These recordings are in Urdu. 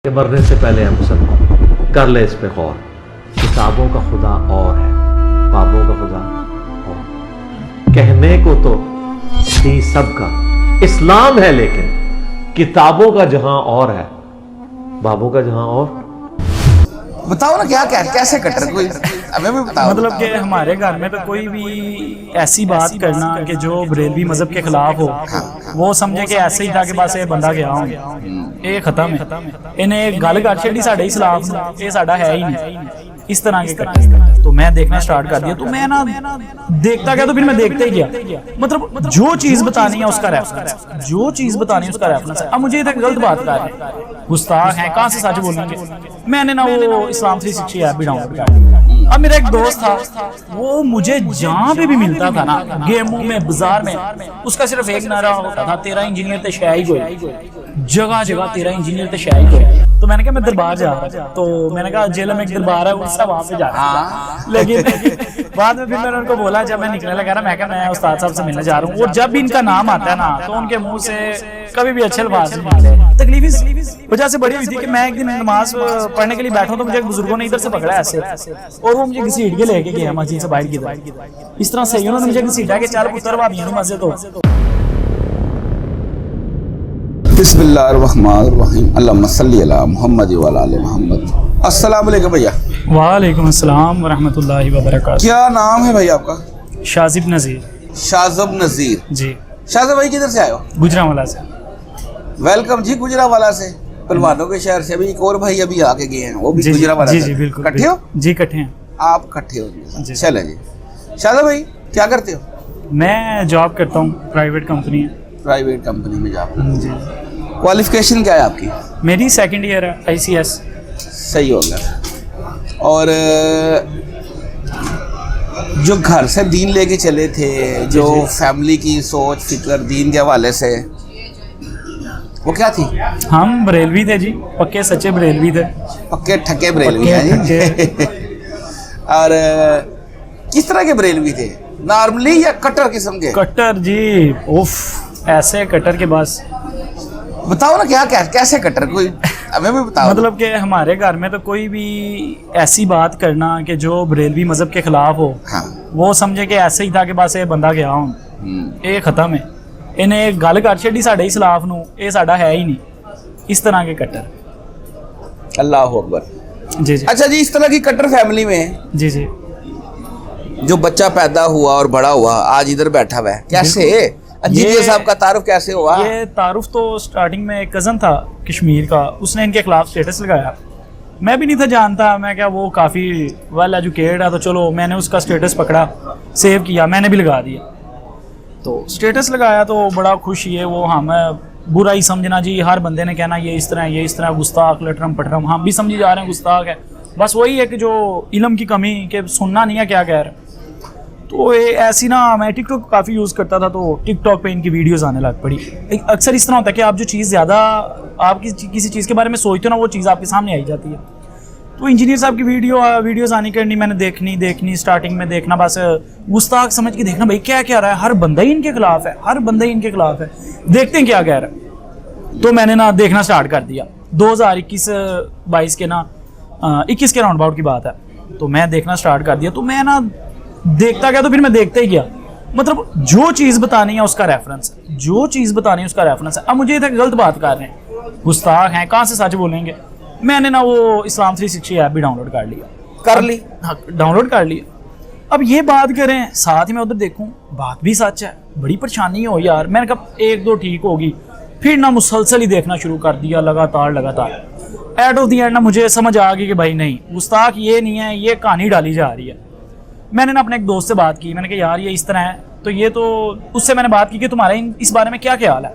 کہ مرنے سے پہلے ہم سب کر لے اس پہ غور. کتابوں کا خدا اور ہے، بابوں کا خدا اور. کہنے کو تو تھی سب کا اسلام ہے، لیکن کتابوں کا جہاں اور ہے، بابوں کا جہاں اور. بتاؤ نا کیا کیسے کٹر کوئی ہمیں بھی بتاؤ. مطلب کہ ہمارے گھر میں تو کوئی بھی ایسی بات کرنا کہ جو بریلوی مذہب کے خلاف ہو وہ سمجھے کہ ایسے ہی تھا کہ بس یہ بندہ گیا ہوں یہ ختم ہے. انہیں گل کر چھڑی ساڈے اسلام یہ ساڈا ہے ہی نہیں. اس طرح کے کرتے تو میں دیکھنا سٹارٹ کر دیا. تو میں نا دیکھتا گیا تو پھر میں دیکھتا ہی گیا. مطلب جو چیز بتانی ہے اس کا ریفرنس، جو چیز بتانی ہے اس کا ریفرنس ہے. اب مجھے یہ غلط بات کر رہے ہیں، گستاخ ہیں، کہاں سے سچ بولیں گے. میں نے نا وہ اسلام 360 ایپ بھی ڈاؤن لوڈ کر دیا. اب میرا ایک دوست تھا، وہ مجھے جہاں پہ بھی ملتا تھا نا، گیموں میں، بازار میں، اس کا صرف ایک نعرہ ہوتا تھا، تیرا انجینئر تے شاہی کوئی. جگہ جگہ تیرا انجینئر تے شاہی کوئی. تو میں نے کہا میں دربار جا رہا، تو میں نے کہا جیل میں ایک دربار ہے اس سے وہاں پہ جا رہا. لیکن بعد میں پھر میں نے ان کو بولا، جب میں نکلنے لگا نا، میں کہا میں استاد صاحب سے ملنے جا رہا ہوں. اور جب بھی ان کا نام آتا ہے نا تو ان کے منہ سے کبھی بھی اچھے الفاظ نہیں نکلے. تکلیف اس وجہ سے بڑی ہوئی تھی کہ میں ایک دن نماز پڑھنے کے لیے بیٹھا تو مجھے بزرگوں نے ادھر سے پکڑا ایسے، اور وہ مجھے گھسیٹ کے لے کے گئے مسجد سے باہر کی طرف. اس طرح سے انہوں نے مجھے گھسیٹا کہ چل پتر بھابی نہیں مسجد ہو. بسم اللہ الرحمن الرحیم، اللہم صلی علی محمد وعلی آل محمد. السلام علیکم بھیا. وعلیکم السلام ورحمۃ اللہ وبرکاتہ. کیا نام ہے بھائی آپ کا؟ شازب نذیر. شازب نذیر جی. شازب بھائی کدھر سے آئے ہو؟ گجرانوالہ سے. ویلکم جی. گجرانوالہ سے، پلوانوں کے شہر سے. ابھی ایک اور بھائی ابھی آ کے گئے ہیں، وہ بھی گجرانوالہ سے. جی بالکل. کٹھے ہو؟ جی کٹھے ہیں. آپ کٹھے ہو جی. چلیں جی. شازب بھائی کیا کرتے ہو؟ میں جاب کرتا ہوں، پرائیویٹ کمپنی ہے. پرائیویٹ کمپنی میں جاب. جی. کوالیفیکیشن کیا ہے آپ کی؟ میری سیکنڈ ایئر ہے ICS. صحیح ہو گیا. اور جو گھر سے دین لے کے چلے تھے، جو فیملی کی سوچ فکر دین کے حوالے سے، وہ کیا تھی؟ ہم بریلوی تھے جی، پکے سچے بریلوی تھے. پکے ٹھکے بریلوی ہیں جی. اور کس طرح کے بریلوی تھے؟ نارملی یا کٹر قسم کے؟ کٹر جی، اوف ایسے کٹر کے بس. بتاؤ نا کیا کیسے کٹر کوئی ہمیں بھی بتاؤ. مطلب کہ ہمارے گھر میں تو کوئی بھی ایسی بات کرنا کہ جو بریلوی مذہب کے خلاف ہو وہ سمجھے کہ ایسے ہی تھا کہ بس یہ بندہ گیا ہوں یہ ختم ہے. انہیں گل کر چھڑی ساڈے اسلام نو یہ ساڈا ہے ہی نہیں. اس طرح کے کٹر. اللہ اکبر. جی جی. اچھا جی، اس طرح کی کٹر فیملی میں جی جی جو بچہ پیدا ہوا اور بڑا ہوا آج ادھر بیٹھا ہوا ہے، کیسے جی صاحب کا تعارف کیسے ہوا؟ یہ تعارف تو سٹارٹنگ میں ایک کزن تھا کشمیر کا، اس نے ان کے خلاف سٹیٹس لگایا. میں بھی نہیں تھا جانتا، میں کیا وہ کافی ویل ایجوکیٹڈ ہے تو چلو میں نے اس کا سٹیٹس پکڑا، سیو کیا، میں نے بھی لگا دیا. تو سٹیٹس لگایا تو بڑا خوش ہی ہے وہ. ہاں میں برا ہی سمجھنا جی، ہر بندے نے کہنا یہ اس طرح یہ اس طرح، گستاخ لٹرم پٹرم. ہم بھی سمجھی جا رہے ہیں گستاخ ہے، بس وہی ہے کہ جو علم کی کمی کہ سننا نہیں ہے کیا کہہ رہے ہیں. تو ایسی نا میں ٹک ٹاک کافی یوز کرتا تھا، تو ٹک ٹاک پہ ان کی ویڈیوز آنے لگ پڑی. اکثر اس طرح ہوتا ہے کہ آپ جو چیز زیادہ آپ کسی چیز کے بارے میں سوچتے ہو نا، وہ چیز آپ کے سامنے آئی جاتی ہے. تو انجینئر صاحب کی ویڈیوز آنی کرنی، میں نے دیکھنی اسٹارٹنگ میں دیکھنا، بس گستاخ سمجھ کے دیکھنا، بھائی کیا کہہ رہا ہے، ہر بندہ ہی ان کے خلاف ہے، ہر بندہ ہی ان کے خلاف ہے، دیکھتے ہیں کیا کہہ رہا ہے. تو میں نے نا دیکھنا اسٹارٹ کر دیا. 2021-22 کے نا 21 کے راؤنڈ اباؤٹ کی بات ہے. تو میں دیکھنا اسٹارٹ کر دیا. تو میں نا دیکھتا گیا تو پھر میں دیکھتا ہی گیا. مطلب جو چیز بتانی ہے اس کا ریفرنس، جو چیز بتانی ہے اس کا ریفرنس ہے. اب مجھے یہ غلط بات کر رہے ہیں، گستاخ ہیں، کہاں سے سچ بولیں گے. میں نے نا وہ اسلام 360 ایپ بھی ڈاؤن لوڈ کر لی. ڈاؤن لوڈ کر لیا. اب یہ بات کریں ساتھ ہی میں ادھر دیکھوں، بات بھی سچ ہے، بڑی پریشانی ہو یار. میں نے کہا ایک دو ٹھیک ہوگی، پھر نہ مسلسل ہی دیکھنا شروع کر دیا، لگاتار. ایٹ آف دی اینڈ نا مجھے سمجھ آ گئی کہ بھائی نہیں، گستاخ یہ نہیں ہے، یہ کہانی ڈالی جا رہی ہے. میں نے نا اپنے ایک دوست سے بات کی، میں نے کہا یار یہ اس طرح ہے. تو یہ تو اس سے میں نے بات کی کہ تمہارے اس بارے میں کیا خیال ہے.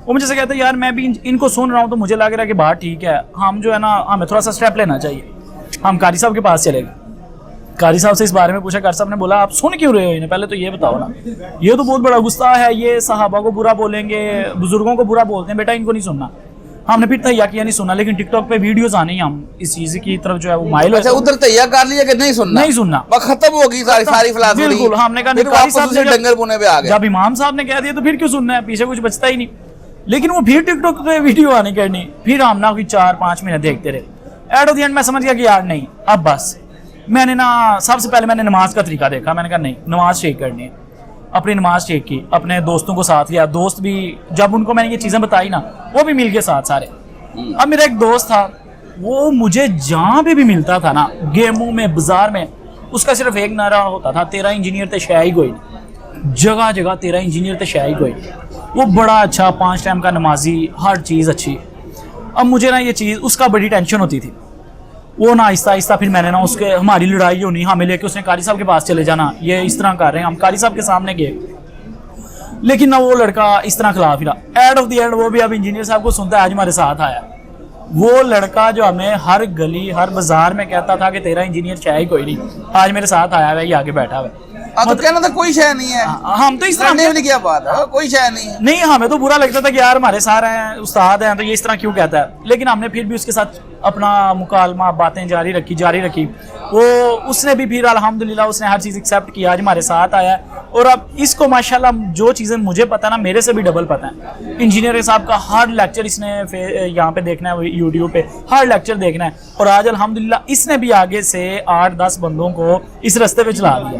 وہ مجھے سے کہتا ہے یار میں بھی ان کو سن رہا ہوں تو مجھے لگ رہا ہے کہ بات ٹھیک ہے، ہم جو ہے نا ہمیں تھوڑا سا اسٹیپ لینا چاہیے. ہم قاری صاحب کے پاس چلے گئے، قاری صاحب سے اس بارے میں پوچھا. قاری صاحب نے بولا آپ سن کیوں رہے ہو انہیں، پہلے تو یہ بتاؤ نا، یہ تو بہت بڑا گستاخ ہے، یہ صحابہ کو برا بولیں گے، بزرگوں کو برا بولتے ہیں، بیٹا ان کو نہیں سننا. ہم نے پھر تہیا کیا نہیں سننا، لیکن ٹک ٹاک پہ ویڈیوز آنی ہم اس چیز کی طرف جو ہے وہ مائل. اچھا ادھر تہیا کر لیا کہ نہیں سننا، بس ختم ہو گئی ساری فلاسفی. بالکل. ہم نے کہا ڈنگر بونے پہ آ گئے. جب امام صاحب نے کہہ دیا تو پھر کیوں سننا ہے، پیچھے کچھ بچتا ہی نہیں. لیکن وہ پھر ٹک ٹاک پہ ویڈیو آنے کرنی, پھر ہم نا کوئی 4-5 مہینے دیکھتے رہے. ایٹ آف دی اینڈ میں سمجھ گیا کہ یار نہیں اب بس. میں نے نا سب سے پہلے میں نے نماز کا طریقہ دیکھا, میں نے کہا نہیں نماز ٹیک کرنی ہے. اپنی نماز ٹیک کی, اپنے دوستوں کو ساتھ لیا, دوست بھی جب ان کو میں نے یہ چیزیں بتائی نا وہ بھی مل کے ساتھ سارے. اب میرا ایک دوست تھا, وہ مجھے جہاں پہ بھی ملتا تھا نا, گیموں میں, بازار میں, اس کا صرف ایک نعرہ ہوتا تھا, تیرا انجینئر تے شے ہی کوئی نہیں. جگہ جگہ تیرا انجینئر تے شے ہی کوئی نہیں. وہ بڑا اچھا 5 ٹائم کا نمازی, ہر چیز اچھی. اب مجھے نا یہ چیز اس کا بڑی ٹینشن ہوتی تھی. وہ نا آہستہ آہستہ پھر میں نے نا اس کے, ہماری لڑائی ہونی, ہمیں لے کے اس نے قاری صاحب کے پاس چلے جانا, یہ اس طرح کر رہے ہیں, ہم قاری صاحب کے سامنے گئے, لیکن نہ وہ لڑکا اس طرح خلاف ہی رہا. ایٹ آف دی اینڈ وہ بھی اب انجینئر صاحب کو سنتا ہے, آج ہمارے ساتھ آیا. وہ لڑکا جو ہمیں ہر گلی ہر بازار میں کہتا تھا کہ تیرا انجینئر چاہے کوئی نہیں, آج میرے ساتھ آیا ہوا ہے, یہ آگے بیٹھا ہوا ہے. تو کہنا تھا کوئی شے نہیں ہے, ہم تو اس طرح کیا بات ہے, کوئی شے نہیں ہے. نہیں, ہمیں تو برا لگتا تھا کہ یار ہمارے سارے ہیں استاد ہیں تو یہ اس طرح کیوں کہتا ہے. لیکن ہم نے پھر بھی اس کے ساتھ اپنا مکالمہ, باتیں جاری رکھی. وہ اس نے بھی پھر الحمدللہ اس نے ہر چیز ایکسیپٹ کیا, آج ہمارے ساتھ آیا ہے. اور اب اس کو ماشاءاللہ جو چیزیں مجھے پتہ ہے نا, میرے سے بھی ڈبل پتہ ہے. انجینئر صاحب کا ہر لیکچر اس نے یہاں پہ دیکھنا ہے, یوٹیوب پہ ہر لیکچر دیکھنا ہے. اور آج الحمدللہ اس نے بھی آگے سے 8-10 بندوں کو اس رستے پہ چلا دیا.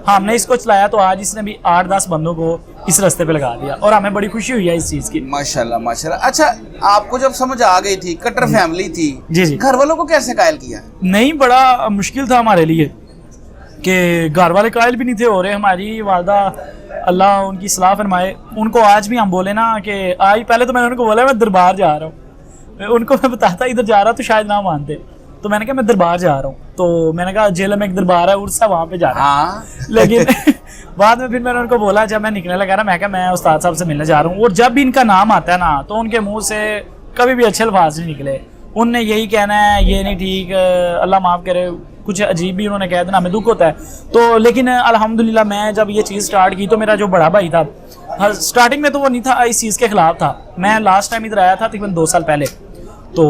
ہم نے اس کو چلایا تو آج اس نے بھی 8-10 بندوں کو اس رستے پہ لگا دیا, اور ہمیں بڑی خوشی ہوئی ہے اس چیز کی. ماشاءاللہ ماشاءاللہ. اچھا, آپ کو جب سمجھ آ گئی تھی, کٹر فیملی تھی, جی گھر والوں کو کیسے قائل کیا؟ نہیں, بڑا مشکل تھا ہمارے لیے کہ گھر والے قائل بھی نہیں تھے ہو رہے. ہماری والدہ اللہ ان کی اصلاح فرمائے, ان کو آج بھی ہم بولے نا کہ آج, پہلے تو میں نے ان کو بولا میں دربار جا رہا ہوں. ان کو میں بتاتا ادھر جا رہا تو شاید نہ مانتے, تو میں نے کہا میں دربار جا رہا ہوں. تو میں نے کہا جیل میں ایک دربار ہے عرس ہے, وہاں پہ جا رہا ہوں. لیکن بعد میں پھر میں نے ان کو بولا, جب میں نکلنے لگا نا, میں کہا میں استاد صاحب سے ملنے جا رہا ہوں. اور جب بھی ان کا نام آتا ہے نا تو ان کے منہ سے کبھی بھی اچھے الفاظ نہیں نکلے. ان نے یہی کہنا ہے یہ نہیں ٹھیک, اللہ معاف کرے, کچھ عجیب بھی انہوں نے کہہ دینا, ہمیں دکھ ہوتا ہے. تو لیکن الحمدللہ میں جب یہ چیز سٹارٹ کی تو میرا جو بڑا بھائی تھا, سٹارٹنگ میں تو وہ نہیں تھا, اس چیز کے خلاف تھا. میں لاسٹ ٹائم ادھر آیا تھا تقریباً 2 سال پہلے, تو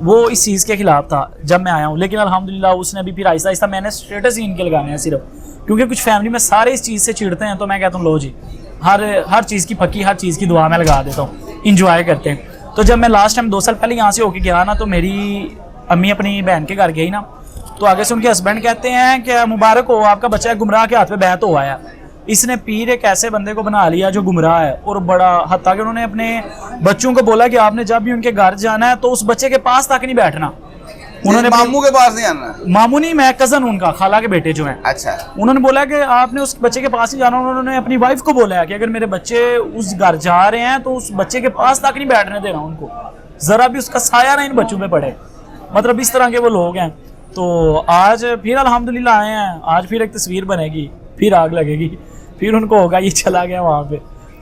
وہ اس چیز کے خلاف تھا جب میں آیا ہوں. لیکن الحمدللہ اس نے بھی پھر آہستہ آہستہ, میں نے اسٹیٹس ہی ان کے لگانے ہیں صرف, کیونکہ کچھ فیملی میں سارے اس چیز سے چڑھتے ہیں. تو میں کہتا ہوں لو جی, ہر چیز کی پکی, ہر چیز کی دعا میں لگا دیتا ہوں, انجوائے کرتے ہیں. تو جب میں لاسٹ ٹائم 2 سال پہلے یہاں سے ہو کے گیا نا, تو میری امی اپنی بہن کے گھر گئی نا, تو آگے سے ان کے ہسبینڈ کہتے ہیں کہ مبارک ہو, آپ کا بچہ گمراہ کے ہاتھ پہ بیعت ہوا ہے. اس نے پیر ایک ایسے بندے کو بنا لیا جو گمراہ ہے. اور بڑا حتیٰ کہ انہوں نے اپنے بچوں کو بولا کہ آپ نے جب بھی ان کے گھر جانا ہے تو اس بچے کے پاس تک نہیں بیٹھنا. انہوں نے ماموں کے پاس نہیں آنا. ماموں نہیں, میں کزن ان کا, خالہ کے بیٹے جو ہیں. اچھا. انہوں نے بولا کہ آپ نے اس بچے کے پاس نہیں جانا. انہوں نے اپنی وائف کو بولا ہے کہ اگر میرے بچے اس گھر جا رہے ہیں تو اس بچے کے پاس تک نہیں بیٹھنے دینا ان کو, ذرا بھی اس کا سایہ نہ ان بچوں پہ پڑے. مطلب اس طرح کے وہ لوگ ہیں. تو آج پھر الحمدللہ آئے ہیں, آج پھر ایک تصویر بنے گی, پھر آگ لگے گی, پھر ان کو ہوگا یہ چلا گیا وہاں پہ.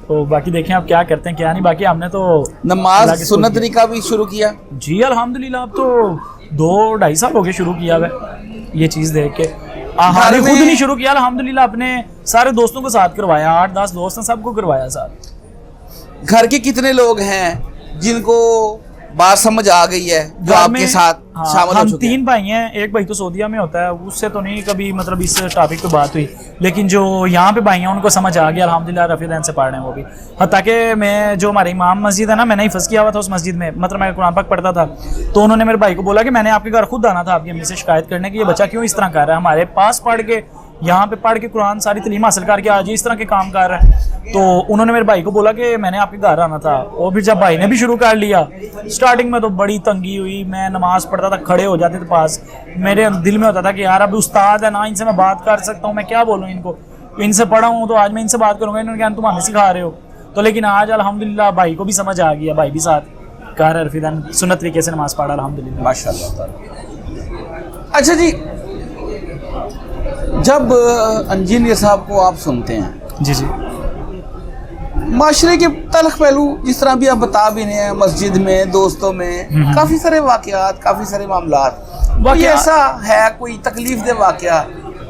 تو باقی دیکھیں آپ کیا کرتے ہیں کیا نہیں. باقی ہم نے تو نماز سنت طریقہ بھی شروع کیا. جی الحمدللہ, اب تو 2-2.5 سال ہو گئے شروع کیا ہے یہ چیز دیکھ کے. ہم نے خود نہیں شروع کیا الحمدللہ, اپنے سارے دوستوں کو ساتھ کروایا, 8-10 دوست ہیں, سب کو کروایا ساتھ. گھر کے کتنے لوگ ہیں جن کو بات سمجھ آ گئی ہے جو آپ کے ساتھ شامل ہو چکے ہیں؟ 3 بھائی ہیں, ایک بھائی تو سعودیہ میں ہوتا ہے, اس سے تو نہیں کبھی مطلب اس ٹاپک پہ بات ہوئی. لیکن جو یہاں پہ بھائی ہیں ان کو سمجھ آ گیا الحمدللہ, رفیع دین سے پڑھ رہے ہیں وہ بھی. حتیٰ کہ میں جو ہمارے امام مسجد ہے نا, میں نے حفظ کیا ہوا تھا اس مسجد میں, مطلب میں قرآن پاک پڑھتا تھا. تو انہوں نے میرے بھائی کو بولا کہ میں نے آپ کے گھر خود آنا تھا آپ کی امی سے شکایت کرنے کی, یہ بچہ کیوں اس طرح کر رہا ہے, ہمارے پاس پڑھ کے یہاں پہ پڑھ کے قرآن ساری تعلیم حاصل کر کے آج اس طرح کے کام کر رہا ہے. تو انہوں نے میرے بھائی کو بولا کہ میں نے آپ کے گھر آنا تھا. اور پھر جب بھائی نے بھی شروع کر لیا, سٹارٹنگ میں تو بڑی تنگی ہوئی, میں نماز پڑھتا تھا, کھڑے ہو جاتے تھے پاس, میرے دل میں ہوتا تھا کہ یار اب استاد ہے نا, ان سے میں بات کر سکتا ہوں, میں کیا بولوں ان کو, ان سے پڑھا ہوں تو آج میں ان سے بات کروں گا, انہوں نے کہا تم ہمیں سکھا رہے ہو. تو لیکن آج الحمدللہ بھائی کو بھی سمجھ آ گیا, بھائی بھی ساتھ کہہ رہے رفیع دین سنت طریقے سے نماز پڑھا الحمدللہ ماشاءاللہ. اچھا جی, جب انجینئر صاحب کو آپ سنتے ہیں, جی جی, معاشرے کے تلخ پہلو جس طرح بھی آپ بتا بھی رہے ہیں, مسجد میں, دوستوں میں کافی سارے واقعات, کافی سارے معاملات, کوئی ایسا ہے کوئی تکلیف دہ واقعہ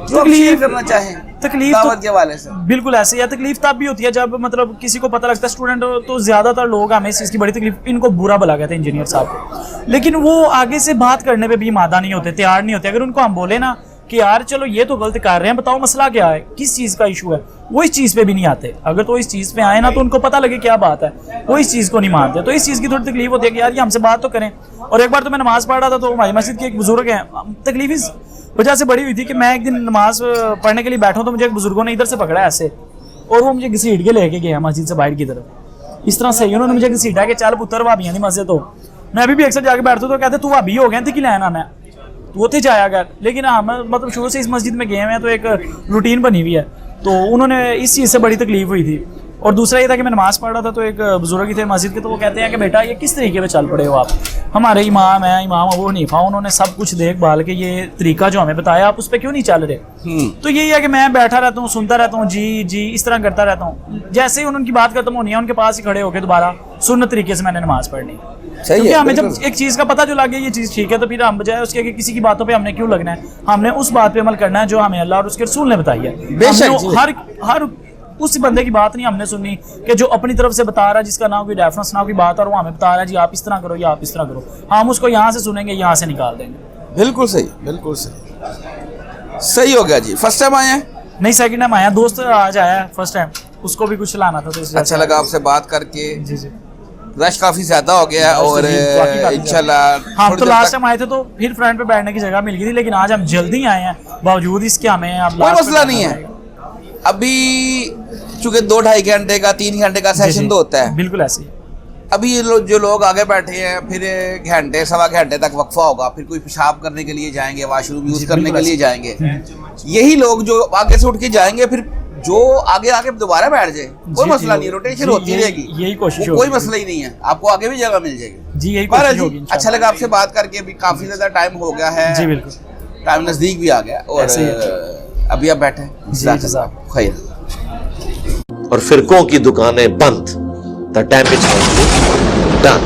جو آپ شیئر کرنا چاہیں تکلیف دعوت کے حوالے سے؟ بالکل ایسے ہی ہے. تکلیف تب بھی ہوتی ہے جب مطلب کسی کو پتہ لگتا ہے اسٹوڈنٹ, تو زیادہ تر لوگ ہمیں اس چیز کی بڑی تکلیف, ان کو برا بلا کہتے ہیں انجینئر صاحب کو, لیکن وہ آگے سے بات کرنے پہ بھی مادہ نہیں ہوتے, تیار نہیں ہوتے. اگر ان کو ہم بولے نا کہ یار چلو یہ تو غلط کر رہے ہیں, بتاؤ مسئلہ کیا ہے, کس چیز کا ایشو ہے, وہ اس چیز پہ بھی نہیں آتے. اگر تو اس چیز پہ آئے نا تو ان کو پتہ لگے کیا بات ہے, وہ اس چیز کو نہیں مانتے. تو اس چیز کی تھوڑی تکلیف ہوتی ہے کہ یار یہ ہم سے بات تو کریں. اور ایک بار تو میں نماز پڑھ رہا تھا تو ہماری مسجد کے ایک بزرگ ہیں, تکلیف اس وجہ سے بڑی ہوئی تھی کہ میں ایک دن نماز پڑھنے کے لیے بیٹھا ہوں تو مجھے ایک بزرگوں نے ادھر سے پکڑا ایسے, اور وہ مجھے گھسیٹ کے لے کے گیا مسجد سے باہر کی طرف. اس طرح سے انہوں نے مجھے گھسیٹا کہ چل پتر بھابیاں دی مسجد ہو. میں ابھی بھی اکثر جا کے بیٹھتا ہوں تو کہتے تو بھابی ہو گئے تھے کہ لین آنا ہے تو وہ تھے جایا گیا. لیکن ہاں مطلب شروع سے اس مسجد میں گئے ہیں تو ایک روٹین بنی ہوئی ہے, تو انہوں نے اس چیز سے بڑی تکلیف ہوئی تھی. اور دوسرا یہ تھا کہ میں نماز پڑھ رہا تھا تو ایک بزرگ ہی تھے مسجد کے, تو وہ کہتے ہیں کہ بیٹا یہ کس طریقے پہ چل پڑے ہو آپ, ہمارے امام ہیں امام ابو حنیفہ, انہوں نے سب کچھ دیکھ بھال کے یہ طریقہ جو ہمیں بتایا آپ اس پہ کیوں نہیں چل رہے. تو یہی ہے کہ میں بیٹھا رہتا ہوں, سنتا رہتا ہوں, جی اس طرح کرتا رہتا ہوں. جیسے ہی ان کی بات ختم ہونی ہے ان کے پاس ہی کھڑے ہو کے دوبارہ سنت طریقے سے میں نے نماز پڑھنی. کیونکہ ہمیں جب ایک چیز کا پتہ جو لگ گیا یہ چیز ٹھیک ہے تو پھر ہم بجائے اس کے کہ کسی کی باتوں پہ ہم نے کیوں لگنا ہے, ہم نے اس بات پہ عمل کرنا ہے جو ہمیں اللہ اور اس کے رسول نے بتائی ہے. ہر اس بندے کی بات نہیں ہم نے سننی کہ جو اپنی طرف سے بتا رہا ہے, جس کا نہ کوئی ریفرنس نہ کوئی بات, اور وہ ہمیں بتا رہا ہے جی آپ اس طرح کرو یا آپ اس طرح کرو, ہم اس کو یہاں سے سنیں گے یہاں سے نکال دیں گے. بالکل صحیح, بالکل صحیح ہو گیا جی. فرسٹ ٹائم آئے ہیں؟ نہیں سیکنڈ ٹائم آیا, دوست آج آیا فرسٹ ٹائم, اس کو بھی کچھ لانا تھا تو اچھا لگا آپ سے بات کر کے. جی جی رش کافی زیادہ ہو گیا اور انشاءاللہ ہم تو لاسٹ ٹائم آئے تھے تو پھر فرنٹ پہ بیٹھنے کی جگہ مل گئی تھی, لیکن آج ہم جلدی آئے ہیں باوجود اس کے ہمیں کوئی مسئلہ نہیں ہے. ابھی چونکہ 2-2.5 گھنٹے کا 3 گھنٹے کا سیشن تو ہوتا ہے, بالکل ایسے ہی. ابھی جو لوگ آگے بیٹھے ہیں پھر گھنٹے سوا گھنٹے تک وقفہ ہوگا, پھر کوئی پیشاب کرنے کے لیے جائیں گے, واش روم یوز کرنے کے لیے جائیں گے. یہی لوگ جو آگے سے اٹھ کے جائیں گے پھر جو آگے دوبارہ بیٹھ جائے کوئی مسئلہ نہیں, روٹیشن ہوتی رہے گی, یہی کوشش, کوئی مسئلہ ہی نہیں ہے, آپ کو آگے بھی جگہ مل جائے گی. جی یہی کوشش ہوگی. اچھا لگا آپ سے بات کر کے, بھی کافی زیادہ ٹائم ہو گیا ہے. جی بالکل, ٹائم نزدیک بھی آ گیا اور ابھی آپ بیٹھے خیر. اور فرقوں کی دکانیں بند. The damage has been done.